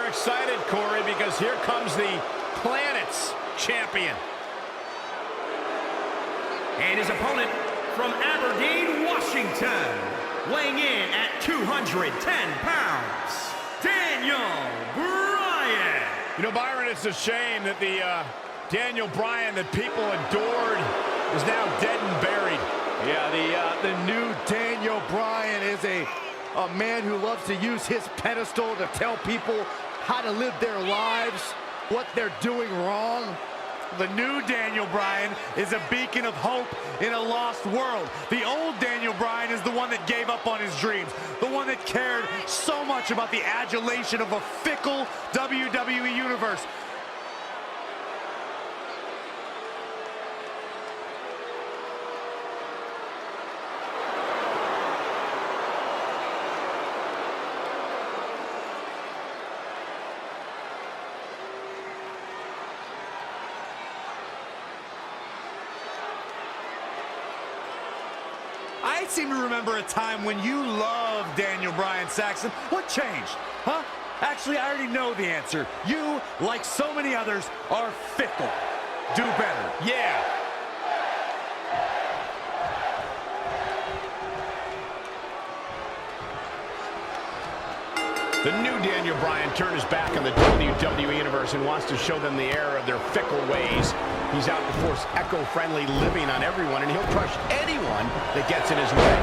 excited, Corey, because here comes the Planet's champion. And his opponent from Aberdeen, Washington, weighing in at 210 pounds, Daniel Bryan. You know, Byron, it's a shame that the Daniel Bryan that people adored is now dead and buried. Yeah, the new Daniel Bryan is a man who loves to use his pedestal to tell people how to live their lives, what they're doing wrong. The new Daniel Bryan is a beacon of hope in a lost world. The old Daniel Bryan is the one that gave up on his dreams, the one that cared so much about the adulation of a fickle WWE universe. I seem to remember a time when you loved Daniel Bryan, Saxton. What changed? Huh? Actually, I already know the answer. You, like so many others, are fickle. Do better. Yeah. The new Daniel Bryan turned his back on the WWE Universe and wants to show them the error of their fickle ways. He's out to force eco-friendly living on everyone, and he'll crush anyone that gets in his way.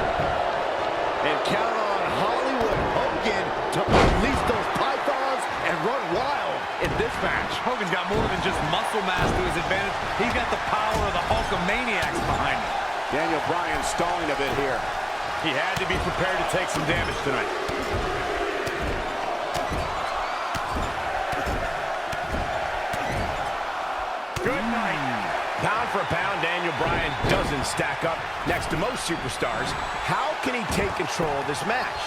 And count on Hollywood Hogan to unleash those pythons and run wild in this match. Hogan's got more than just muscle mass to his advantage. He's got the power of the Hulkamaniacs behind him. Daniel Bryan stalling a bit here. He had to be prepared to take some damage tonight. Pound for pound, Daniel Bryan doesn't stack up next to most superstars. How can he take control of this match?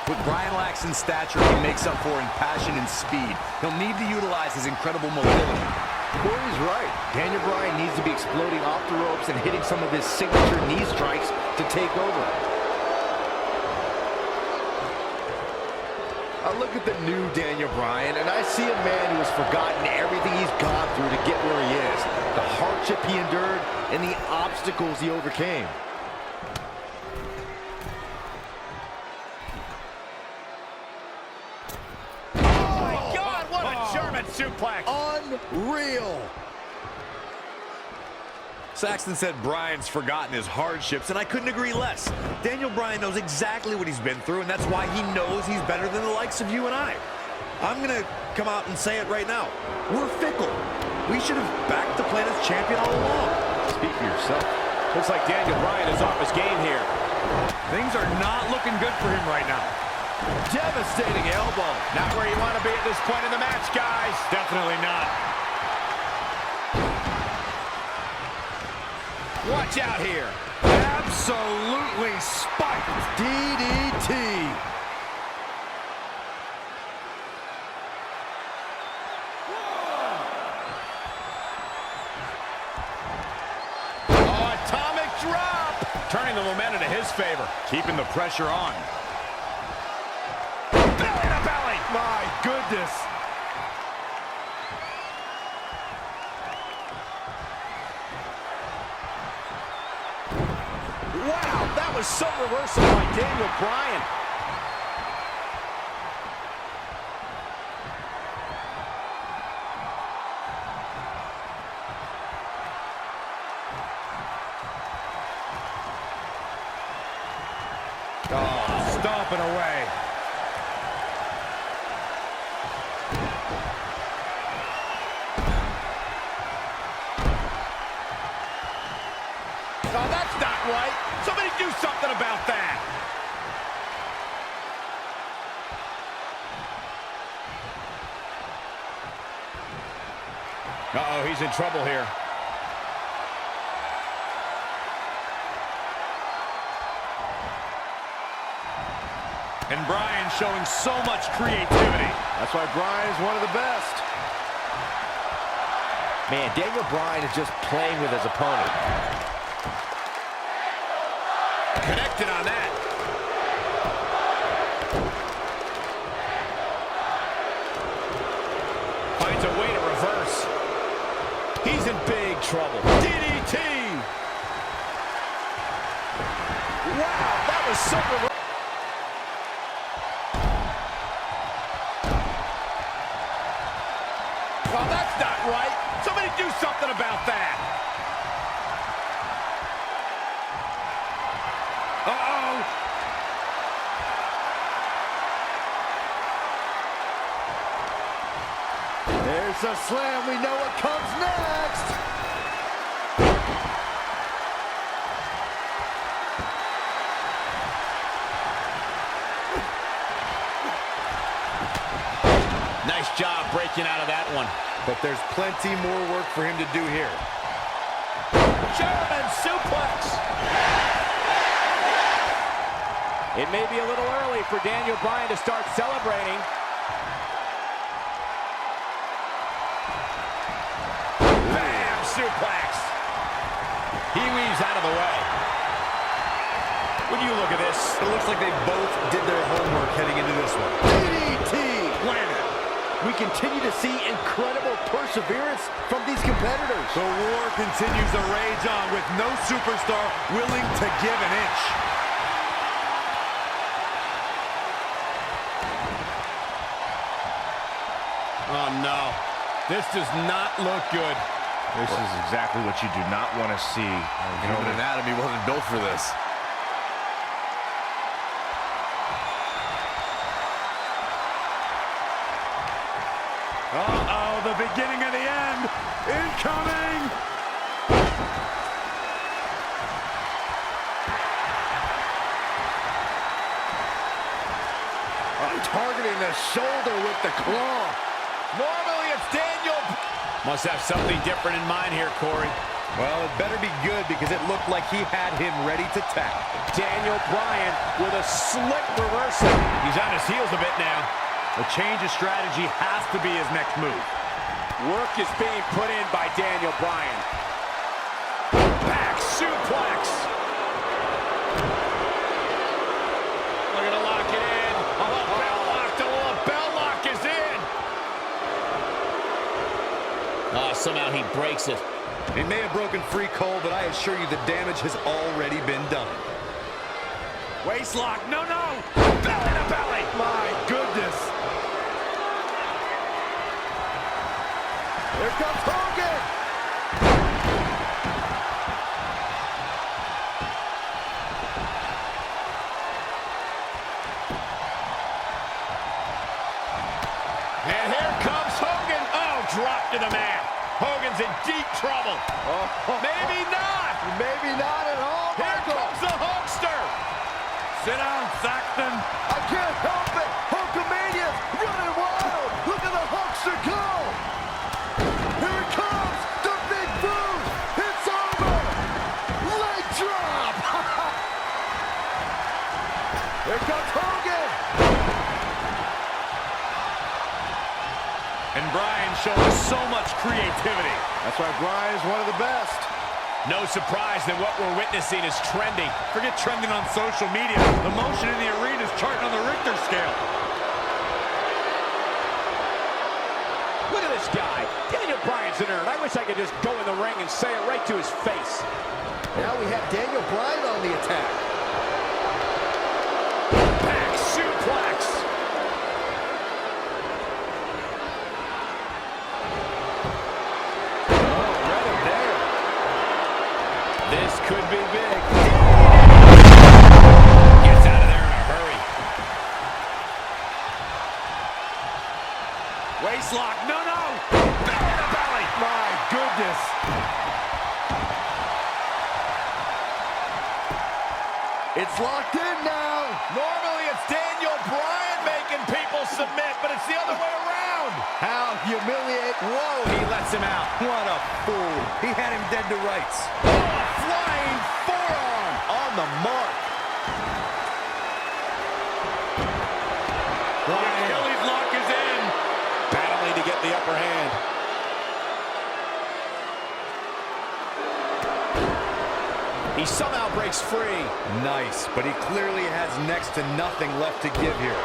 With Bryan Laxton's stature, he makes up for in passion and speed. He'll need to utilize his incredible mobility. Corey's right. Daniel Bryan needs to be exploding off the ropes and hitting some of his signature knee strikes to take over. I look at the new Daniel Bryan, and I see a man who has forgotten everything he's gone through to get where he is, the hardship he endured, and the obstacles he overcame. Oh my God, what a German suplex! Unreal! Saxton said Bryan's forgotten his hardships, and I couldn't agree less. Daniel Bryan knows exactly what he's been through, and that's why he knows he's better than the likes of you and I. I'm going to come out and say it right now. We're fickle. We should have backed the Planet's champion all along. Speak for yourself. Looks like Daniel Bryan is off his game here. Things are not looking good for him right now. Devastating elbow. Not where you want to be at this point in the match, guys. Definitely not. Watch out here. Absolutely spiked. DDT. Oh, atomic drop. Turning the momentum to his favor. Keeping the pressure on. Belly to belly. My goodness. Wow, that was some reversal by Daniel Bryan. Oh, stomping away. Oh, that's not right. Somebody do something about that. Uh-oh, he's in trouble here. And Bryan showing so much creativity. That's why Bryan is one of the best. Man, Daniel Bryan is just playing with his opponent. Connected on that. finds a way to reverse. He's in big trouble. DDT! Wow, that was so reversed. Well, that's not right. Somebody do something about that. Uh-oh. There's a slam. We know what comes next. Nice job breaking out of that one. But there's plenty more work for him to do here. German suplex. It may be a little early for Daniel Bryan to start celebrating. Bam! Suplex. He weaves out of the way. When you look at this, It looks like they both did their homework heading into this one. DDT! planet. We continue to see incredible perseverance from these competitors. The war continues to rage on with no superstar willing to give an inch. Oh, no. This does not look good. This is exactly what you do not want to see. Human anatomy wasn't built for this. Uh-oh, the beginning of the end. Incoming! Targeting the shoulder with the claw. Normally it's Daniel. Must have something different in mind here, Corey. Well, it better be good because it looked like he had him ready to tap. Daniel Bryan with a slick reversal. He's on his heels a bit now. A change of strategy has to be his next move. Work is being put in by Daniel Bryan. Back suplex. Looking to lock it in. Bell lock. The bell lock is in. Somehow he breaks it. He may have broken free, Cole, but I assure you the damage has already been done. Waist lock. No, no. Belly to belly. My goodness. Here comes Hogan. And here comes Hogan. Oh, drop to the mat. Hogan's in deep trouble. Maybe not. Maybe not at all, Here Michael. comes the Hulkster. Sit down, Saxton. I can't help it. Hulkamania's running wild. Look at the Hulkster go. Here it comes. The big boot. It's over. Leg drop. Here comes Hogan. And Bryan showing so much creativity. That's why Bryan is one of the best. No surprise that what we're witnessing is trending. Forget trending on social media. The motion in the arena is charting on the Richter scale. Look at this guy. Daniel Bryan's a nerd. I wish I could just go in the ring and say it right to his face. Now we have Daniel Bryan on the attack. Back suplex. This could be big. Gets out of there in a hurry. Waist lock. No, no. Belly to belly. My goodness. It's locked in now. Normally it's Daniel Bryan making people submit, but it's the other way around. How humiliating. Whoa, he lets him out. What a fool. He had him dead to rights. Flying forearm on the mark. Achilles lock is in. Battling to get the upper hand. He somehow breaks free. Nice, but he clearly has next to nothing left to give here.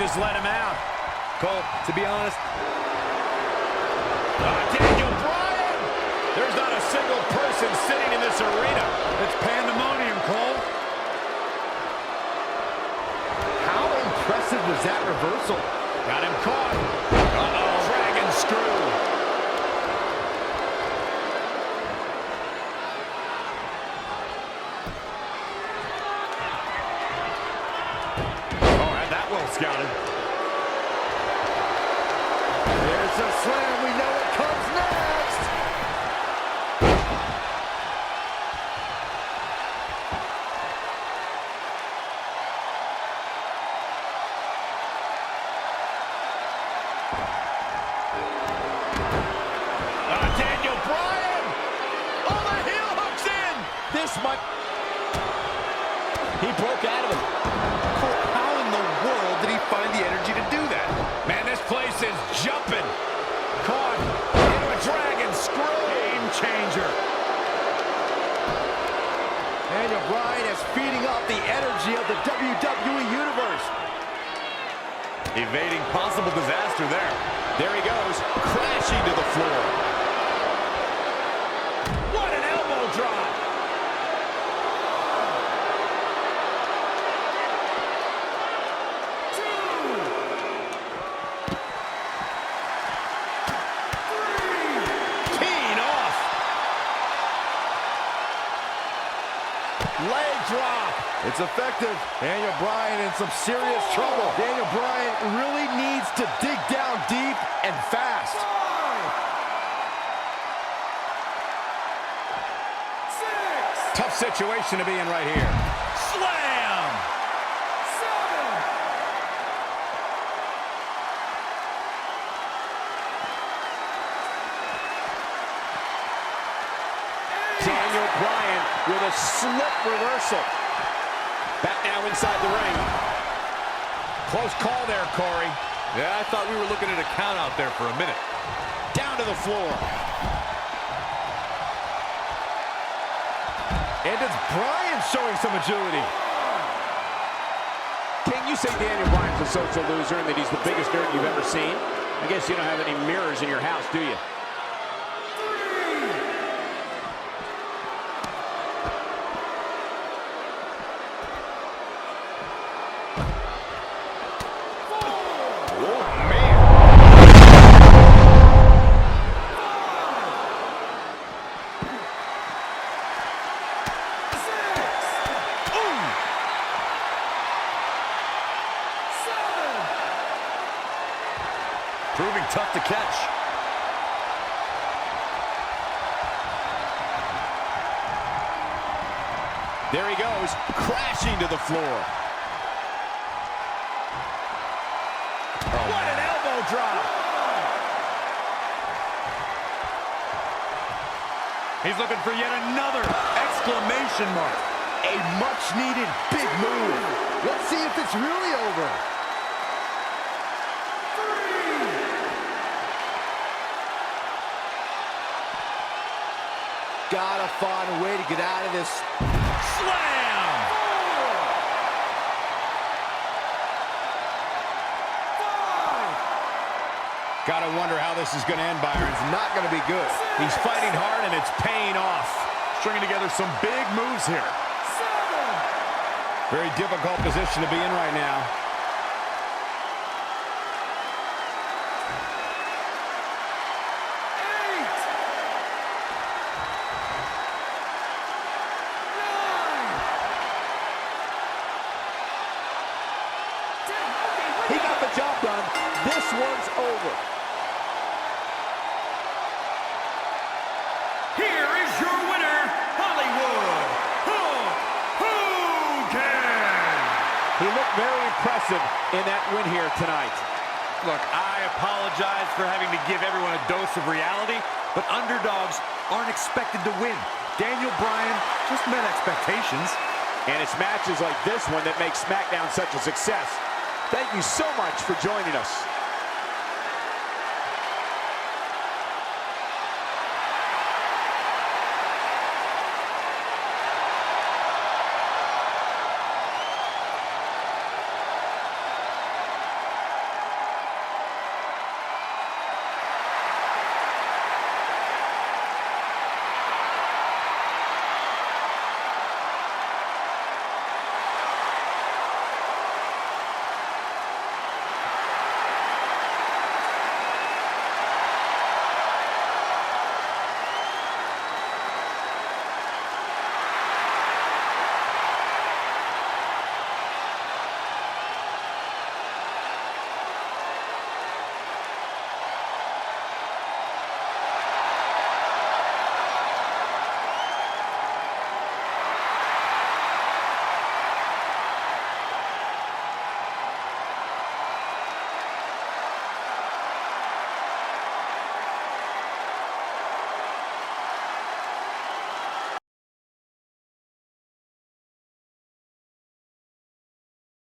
just let him out. Cole, to be honest, Daniel Bryan! There's not a single person sitting in this arena. It's pandemonium, Cole. How impressive was that reversal? Got him caught. Uh-oh. Dragon screw. Oh, had that well scouted. There's a slam. We know what comes next. Daniel Bryan! Oh, the heel hook's in! This might... He broke out of it. Cole, how in the world did he find the energy to do that? Man, this place is jumping. Caught into a dragon screw. Game changer. Daniel Bryan is feeding off the energy of the WWE Universe. Evading possible disaster there. There he goes, crashing to the floor. What an elbow drop. Teeing off. Leg drop. It's effective. Daniel Bryan in some serious trouble. Daniel Bryan really needs to dig down deep and fast. Tough situation to be in right here. Slam! Daniel Bryan with a slip reversal. Back now inside the ring. Close call there, Corey. Yeah, I thought we were looking at a count out there for a minute. Down to the floor. And it's Bryan showing some agility. Can you say Daniel Bryan's a social loser and that he's the biggest nerd you've ever seen? I guess you don't have any mirrors in your house, do you? Proving tough to catch. There he goes, crashing to the floor. What an elbow drop! He's looking for yet another exclamation mark. A much-needed big move. Let's see if it's really over. Gotta find a way to get out of this. Slam! Gotta wonder how this is going to end, Byron. It's not going to be good. He's fighting hard, and it's paying off. Stringing together some big moves here. Very difficult position to be in right now. He got the job done. This one's over. Here is your winner, Hollywood Hulk Hogan. He looked very impressive in that win here tonight. Look, I apologize for having to give everyone a dose of reality, but underdogs aren't expected to win. Daniel Bryan just met expectations. And it's matches like this one that make SmackDown such a success. Thank you so much for joining us.